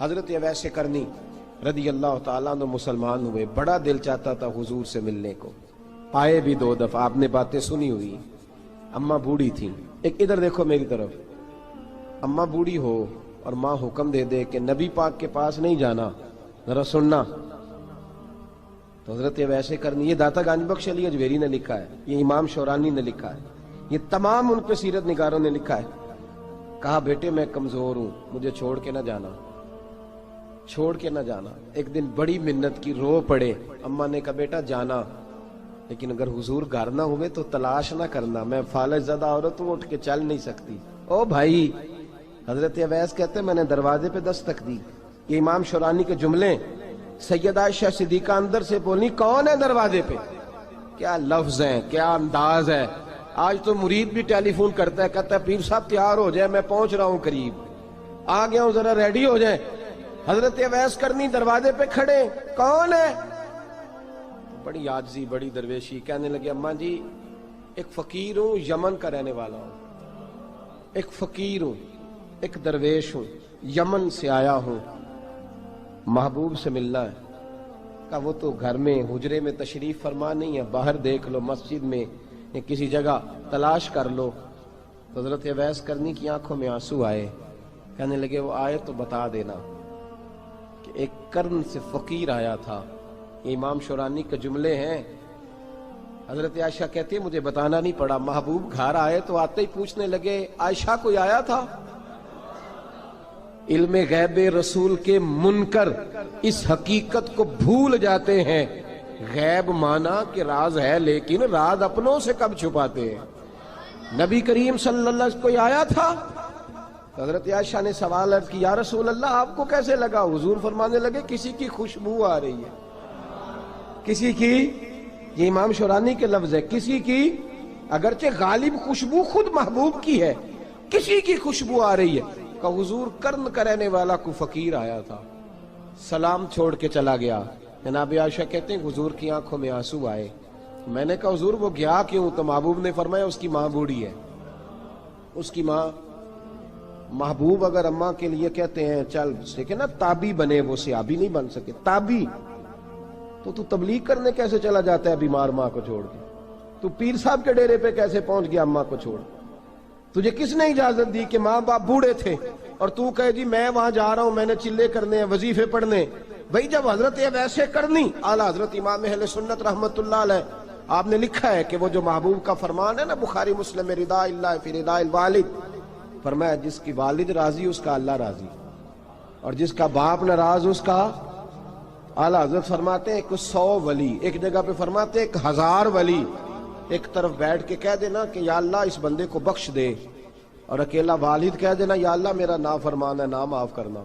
حضرت اویس کرنی رضی اللہ تعالیٰ عنہ مسلمان ہوئے، بڑا دل چاہتا تھا حضور سے ملنے کو، آئے بھی 2 دفعہ، آپ نے باتیں سنی ہوئی، اماں بوڑھی تھیں۔ ایک ادھر دیکھو میری طرف، اماں بوڑھی ہو اور ماں حکم دے دے کہ نبی پاک کے پاس نہیں جانا، ذرا سننا، تو حضرت اویس کرنی، یہ داتا گنج بخش علی اجویری نے لکھا ہے، یہ امام شورانی نے لکھا ہے، یہ تمام ان پہ سیرت نگاروں نے لکھا ہے، کہا بیٹے میں کمزور ہوں، مجھے چھوڑ کے نہ جانا، چھوڑ کے نہ جانا۔ ایک دن بڑی منت کی، رو پڑے، اماں نے کہا بیٹا جانا، لیکن اگر حضور گھر نہ ہوئے تو تلاش نہ کرنا، میں فالج زدہ عورت ہوں، اٹھ کے چل نہیں سکتی۔ او بھائی، حضرت اویس کہتے ہیں میں نے دروازے پہ دستک دی، یہ امام شورانی کے جملے، سیدہ عائشہ صدیقہ اندر سے بولنی کون ہے دروازے پہ؟ کیا لفظ ہیں، کیا انداز ہے۔ آج تو مرید بھی ٹیلی فون کرتا ہے، کہتا ہے پیر صاحب تیار ہو جائے، میں پہنچ رہا ہوں، قریب آ گیا ہوں، ذرا ریڈی ہو جائیں۔ حضرت اویس کرنی دروازے پہ کھڑے، کون ہے؟ بڑی عاجزی، بڑی درویشی، کہنے لگے اماں جی ایک فقیر ہوں، یمن کا رہنے والا ہوں، ایک فقیر ہوں، ایک درویش ہوں، یمن سے آیا ہوں، محبوب سے ملنا ہے۔ کہا وہ تو گھر میں حجرے میں تشریف فرما نہیں ہے، باہر دیکھ لو، مسجد میں یا کسی جگہ تلاش کر لو۔ تو حضرت اویس کرنی کی آنکھوں میں آنسو آئے، کہنے لگے وہ آئے تو بتا دینا کہ ایک کرن سے فقیر آیا تھا۔ یہ امام شورانی کے جملے ہیں۔ حضرت عائشہ کہتی ہے مجھے بتانا نہیں پڑا، محبوب گھر آئے تو آتے ہی پوچھنے لگے عائشہ کوئی آیا تھا؟ علم غیب رسول کے منکر اس حقیقت کو بھول جاتے ہیں، غیب مانا کہ راز ہے، لیکن راز اپنوں سے کب چھپاتے ہیں۔ نبی کریم صلی اللہ علیہ وسلم کوئی آیا تھا؟ حضرت عائشہ نے سوال عرض کی یا رسول اللہ آپ کو کیسے لگا؟ حضور فرمانے لگے کسی کی خوشبو آ رہی ہے، کسی کی، یہ امام شورانی کے لفظ ہے، کسی کی، اگرچہ غالب خوشبو خود محبوب کی ہے، کسی کی خوشبو آ رہی ہے۔ کہ حضور کرن کرنے والا کو فقیر آیا تھا، سلام چھوڑ کے چلا گیا۔ جناب عائشہ کہتے ہیں حضور کی آنکھوں میں آنسو آئے۔ میں نے کہا حضور وہ گیا کیوں؟ تو محبوب نے فرمایا اس کی ماں بوڑھی ہے، اس کی ماں۔ محبوب اگر اماں کے لیے کہتے ہیں چل دیکھیں نا تابی بنے، وہ صحابی نہیں بن سکے، تابی، تو تبلیغ کرنے کیسے چلا جاتا ہے بیمار ماں کو چھوڑ کے؟ تو پیر صاحب کے ڈیرے پہ کیسے پہنچ گیا اماں کو چھوڑ؟ تجھے کس نے اجازت دی کہ ماں باپ بوڑھے تھے اور تو کہے جی میں وہاں جا رہا ہوں، میں نے چلے کرنے ہیں، وظیفے پڑھنے؟ بھئی جب حضرت اویس کرنی اعلیٰ حضرت امام اہل سنت رحمت اللہ علیہ، آپ نے لکھا ہے کہ وہ جو محبوب کا فرمان ہے نا بخاری مسلم میں، رضا اللہ فی رضا الوالد، فرمایا جس کی والد راضی اس کا اللہ راضی، اور جس کا باپ ناراض اس کا اعلیٰ حضرت فرماتے ہیں ایک 100 ولی، ایک جگہ پہ فرماتے ہیں 1000 ولی ایک طرف بیٹھ کے کہہ دینا کہ یا اللہ اس بندے کو بخش دے، اور اکیلا والد کہہ دینا یا اللہ میرا نافرمان ہے، نا معاف کرنا،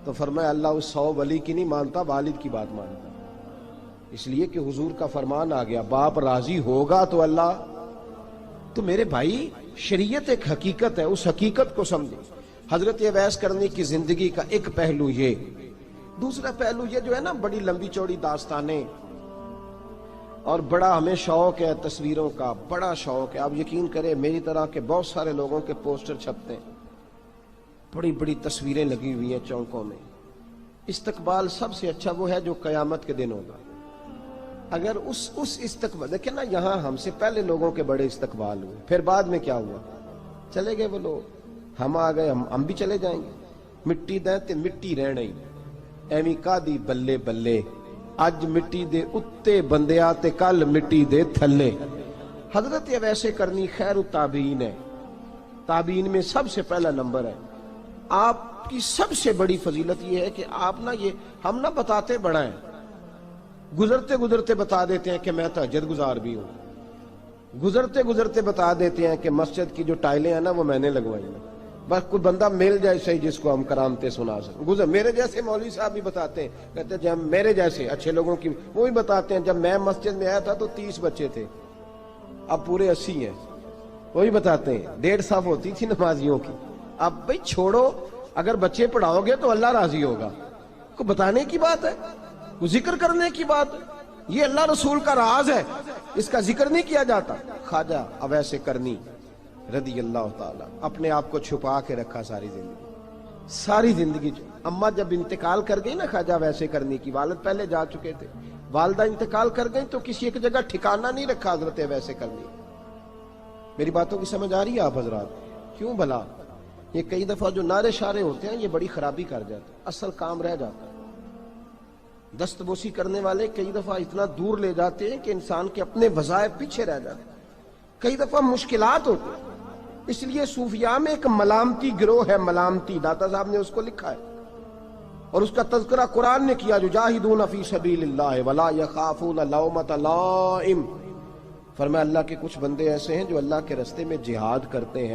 تو فرمایا اللہ اس 100 ولی کی نہیں مانتا، والد کی بات مانتا، اس لیے کہ حضور کا فرمان آ گیا باپ راضی ہوگا تو اللہ۔ تو میرے بھائی شریعت ایک حقیقت ہے، اس حقیقت کو سمجھیں۔ حضرت اویس کرنی کی زندگی کا ایک پہلو یہ، دوسرا پہلو یہ جو ہے نا بڑی لمبی چوڑی داستانیں، اور بڑا ہمیں شوق ہے تصویروں کا، بڑا شوق ہے، آپ یقین کریں میری طرح کے بہت سارے لوگوں کے پوسٹر چھپتے ہیں، بڑی بڑی تصویریں لگی ہوئی ہیں چوکوں میں۔ استقبال سب سے اچھا وہ ہے جو قیامت کے دن ہوگا۔ اگر اس استقبال دیکھیں نا، یہاں ہم سے پہلے لوگوں کے بڑے استقبال ہوئے، پھر بعد میں کیا ہوا؟ چلے گئے وہ لوگ، ہم آ گئے، ہم بھی چلے جائیں گے۔ مٹی دیں تے مٹی رہنا ہی، ایویں کا دی بلے بلے، اج مٹی دے اتے بندیا تے کل مٹی دے تھلے۔ حضرت اویس کرنی خیر التابعین ہے، تابعین میں سب سے پہلا نمبر ہے۔ آپ کی سب سے بڑی فضیلت یہ ہے کہ آپ نا، یہ ہم نہ بتاتے بڑا ہیں، گزرتے گزرتے بتا دیتے ہیں کہ میں تہجد گزار بھی ہوں، گزرتے گزرتے بتا دیتے ہیں کہ مسجد کی جو ٹائلیں ہیں نا وہ میں نے لگوائی ہیں، بس کوئی بندہ مل جائے صحیح جس کو ہم کرامتیں سنا سکیں۔ میرے جیسے مولوی صاحب بھی بتاتے ہیں، کہتے ہیں جب میرے جیسے اچھے لوگوں کی وہ بھی بتاتے ہیں جب میں مسجد میں آیا تھا تو 30 بچے تھے، اب پورے 80 ہیں، وہی بتاتے ہیں 1.5 صف ہوتی تھی نمازیوں کی، اب بھئی چھوڑو، اگر بچے پڑھاؤ گے تو اللہ راضی ہوگا، کو بتانے کی بات ہے، کو ذکر کرنے کی بات ہے، یہ اللہ رسول کا راز ہے، اس کا ذکر نہیں کیا جاتا۔ خواجہ اویس کرنی رضی اللہ تعالیٰ اپنے آپ کو چھپا کے رکھا ساری زندگی، ساری زندگی اماں جب انتقال کر گئی نا خواجہ ویسے کرنے کی، والد پہلے جا چکے تھے، والدہ انتقال کر گئی تو کسی ایک جگہ ٹھکانہ نہیں رکھا حضرت ویسے کرنے۔ میری باتوں کی سمجھ آ رہی ہے آپ حضرات؟ کیوں بھلا یہ کئی دفعہ جو نعرے شارے ہوتے ہیں یہ بڑی خرابی کر جاتے ہیں، اصل کام رہ جاتا ہے۔ دست بوسی کرنے والے کئی دفعہ اتنا دور لے جاتے ہیں کہ انسان کے اپنے وظائف پیچھے رہ جاتے ہیں، کئی دفعہ مشکلات ہوتی ہیں۔ اس لیے صوفیاء میں ایک ملامتی گروہ ہے، ملامتی، داتا صاحب نے اس کو لکھا ہے اور اس کا تذکرہ قرآن نے کیا، یجاہدون فی سبیل اللہ ولا یخافون لومۃ لائم۔ فرمایا اللہ کے کچھ بندے ایسے ہیں جو اللہ کے راستے میں جہاد کرتے ہیں